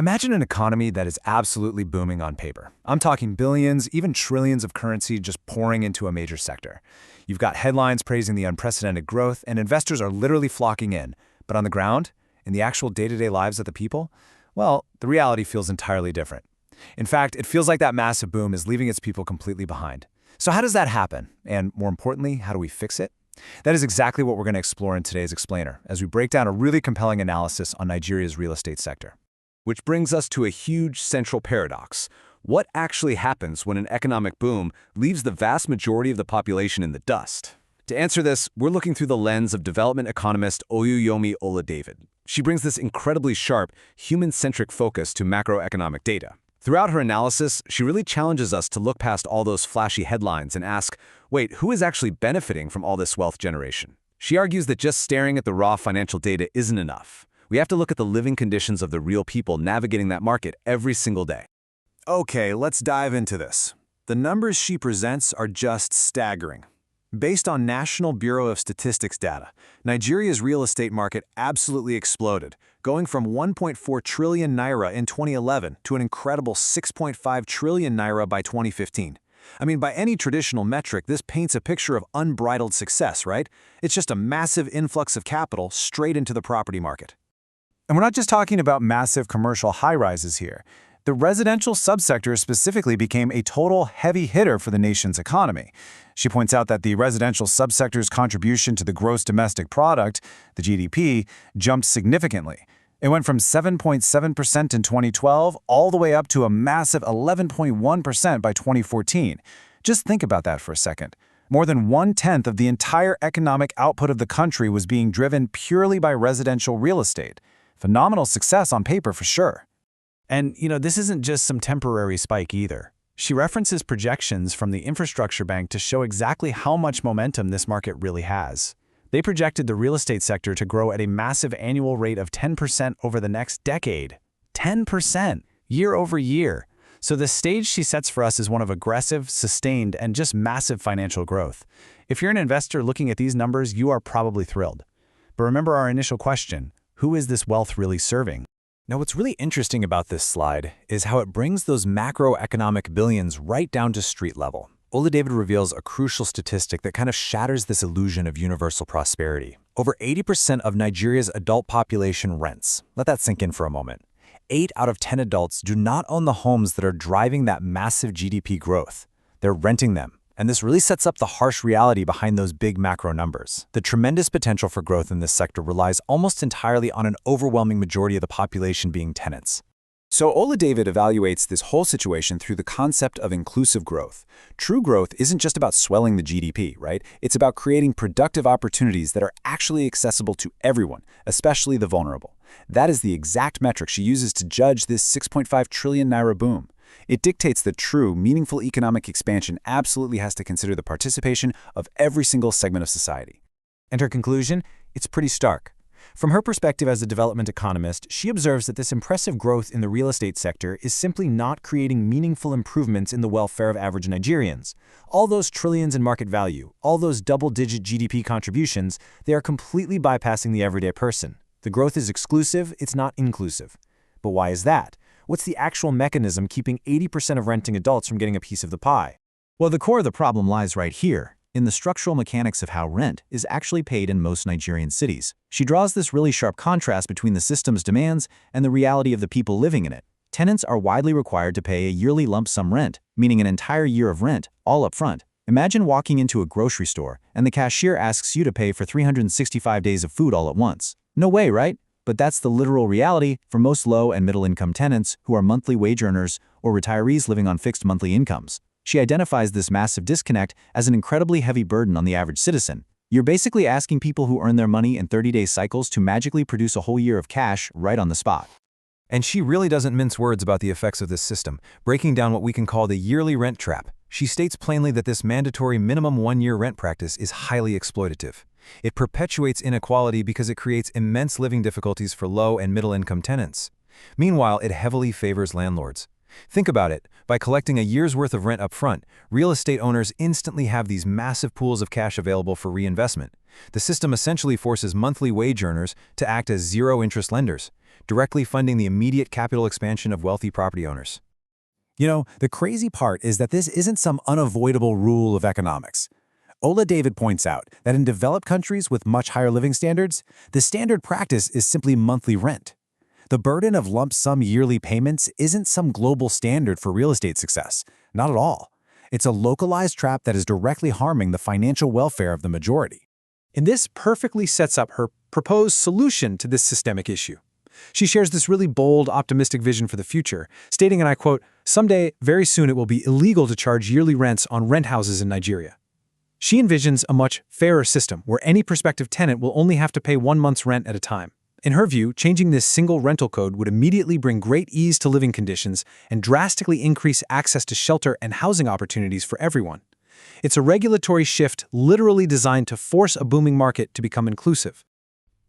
Imagine an economy that is absolutely booming on paper. I'm talking billions, even trillions of currency just pouring into a major sector. You've got headlines praising the unprecedented growth, and investors are literally flocking in. But on the ground, in the actual day-to-day lives of the people, well, the reality feels entirely different. In fact, it feels like that massive boom is leaving its people completely behind. So how does that happen? And more importantly, how do we fix it? That is exactly what we're going to explore in today's Explainer, as we break down a really compelling analysis on Nigeria's real estate sector. Which brings us to a huge central paradox. What actually happens when an economic boom leaves the vast majority of the population in the dust? To answer this, we're looking through the lens of development economist Oluyomi Oladevid. She brings this incredibly sharp, human-centric focus to macroeconomic data. Throughout her analysis, she really challenges us to look past all those flashy headlines and ask, wait, who is actually benefiting from all this wealth generation? She argues that just staring at the raw financial data isn't enough. We have to look at the living conditions of the real people navigating that market every single day. Okay, let's dive into this. The numbers she presents are just staggering. Based on National Bureau of Statistics data, Nigeria's real estate market absolutely exploded, going from 1.4 trillion naira in 2011 to an incredible 6.5 trillion naira by 2015. I mean, by any traditional metric, this paints a picture of unbridled success, right? It's just a massive influx of capital straight into the property market. And we're not just talking about massive commercial high-rises here. The residential subsector specifically became a total heavy hitter for the nation's economy. She points out that the residential subsector's contribution to the gross domestic product, the GDP, jumped significantly. It went from 7.7% in 2012 all the way up to a massive 11.1% by 2014. Just think about that for a second. More than 1/10 of the entire economic output of the country was being driven purely by residential real estate. Phenomenal success on paper for sure. And, this isn't just some temporary spike either. She references projections from the Infrastructure Bank to show exactly how much momentum this market really has. They projected the real estate sector to grow at a massive annual rate of 10% over the next decade. 10%, year over year. So the stage she sets for us is one of aggressive, sustained, and just massive financial growth. If you're an investor looking at these numbers, you are probably thrilled. But remember our initial question. Who is this wealth really serving? Now, what's really interesting about this slide is how it brings those macroeconomic billions right down to street level. Oladevid reveals a crucial statistic that kind of shatters this illusion of universal prosperity. Over 80% of Nigeria's adult population rents. Let that sink in for a moment. 8 out of 10 adults do not own the homes that are driving that massive GDP growth. They're renting them. And this really sets up the harsh reality behind those big macro numbers. The tremendous potential for growth in this sector relies almost entirely on an overwhelming majority of the population being tenants. So Oladevid evaluates this whole situation through the concept of inclusive growth. True growth isn't just about swelling the GDP, right? It's about creating productive opportunities that are actually accessible to everyone, especially the vulnerable. That is the exact metric she uses to judge this 6.5 trillion naira boom. It dictates that true, meaningful economic expansion absolutely has to consider the participation of every single segment of society. And her conclusion? It's pretty stark. From her perspective as a development economist, she observes that this impressive growth in the real estate sector is simply not creating meaningful improvements in the welfare of average Nigerians. All those trillions in market value, all those double-digit GDP contributions, they are completely bypassing the everyday person. The growth is exclusive, it's not inclusive. But why is that? What's the actual mechanism keeping 80% of renting adults from getting a piece of the pie? Well, the core of the problem lies right here, in the structural mechanics of how rent is actually paid in most Nigerian cities. She draws this really sharp contrast between the system's demands and the reality of the people living in it. Tenants are widely required to pay a yearly lump sum rent, meaning an entire year of rent, all up front. Imagine walking into a grocery store and the cashier asks you to pay for 365 days of food all at once. No way, right? But that's the literal reality for most low- and middle-income tenants who are monthly wage earners or retirees living on fixed monthly incomes. She identifies this massive disconnect as an incredibly heavy burden on the average citizen. You're basically asking people who earn their money in 30-day cycles to magically produce a whole year of cash right on the spot. And she really doesn't mince words about the effects of this system, breaking down what we can call the yearly rent trap. She states plainly that this mandatory minimum one-year rent practice is highly exploitative. It perpetuates inequality because it creates immense living difficulties for low- and middle-income tenants. Meanwhile, it heavily favors landlords. Think about it. By collecting a year's worth of rent up front, real estate owners instantly have these massive pools of cash available for reinvestment. The system essentially forces monthly wage earners to act as zero-interest lenders, directly funding the immediate capital expansion of wealthy property owners. You know, the crazy part is that this isn't some unavoidable rule of economics. Ola David points out that in developed countries with much higher living standards, the standard practice is simply monthly rent. The burden of lump sum yearly payments isn't some global standard for real estate success. Not at all. It's a localized trap that is directly harming the financial welfare of the majority. And this perfectly sets up her proposed solution to this systemic issue. She shares this really bold, optimistic vision for the future, stating, and I quote, "Someday, very soon it will be illegal to charge yearly rents on rent houses in Nigeria." She envisions a much fairer system where any prospective tenant will only have to pay 1 month's rent at a time. In her view, changing this single rental code would immediately bring great ease to living conditions and drastically increase access to shelter and housing opportunities for everyone. It's a regulatory shift literally designed to force a booming market to become inclusive.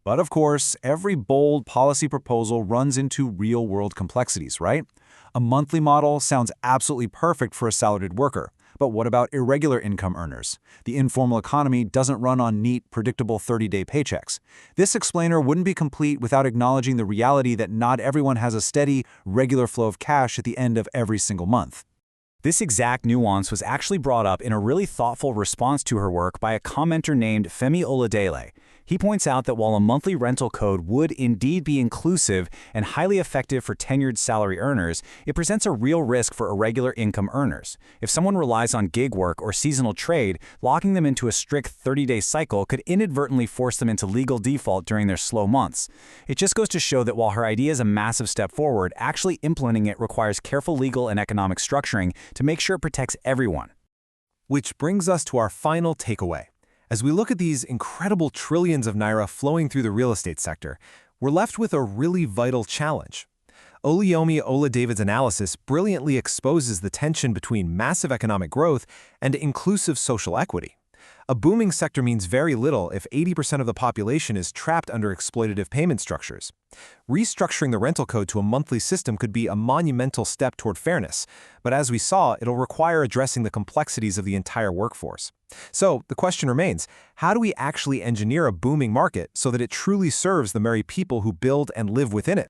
But of course, every bold policy proposal runs into real-world complexities, right? A monthly model sounds absolutely perfect for a salaried worker. But what about irregular income earners? The informal economy doesn't run on neat, predictable 30-day paychecks. This explainer wouldn't be complete without acknowledging the reality that not everyone has a steady, regular flow of cash at the end of every single month. This exact nuance was actually brought up in a really thoughtful response to her work by a commenter named Femi Oladele. He points out that while a monthly rental code would indeed be inclusive and highly effective for tenured salary earners, it presents a real risk for irregular income earners. If someone relies on gig work or seasonal trade, locking them into a strict 30-day cycle could inadvertently force them into legal default during their slow months. It just goes to show that while her idea is a massive step forward, actually implementing it requires careful legal and economic structuring to make sure it protects everyone. Which brings us to our final takeaway. As we look at these incredible trillions of naira flowing through the real estate sector, we're left with a really vital challenge. Oluyomi Oladavid's analysis brilliantly exposes the tension between massive economic growth and inclusive social equity. A booming sector means very little if 80% of the population is trapped under exploitative payment structures. Restructuring the rental code to a monthly system could be a monumental step toward fairness, but as we saw, it'll require addressing the complexities of the entire workforce. So, the question remains, how do we actually engineer a booming market so that it truly serves the very people who build and live within it?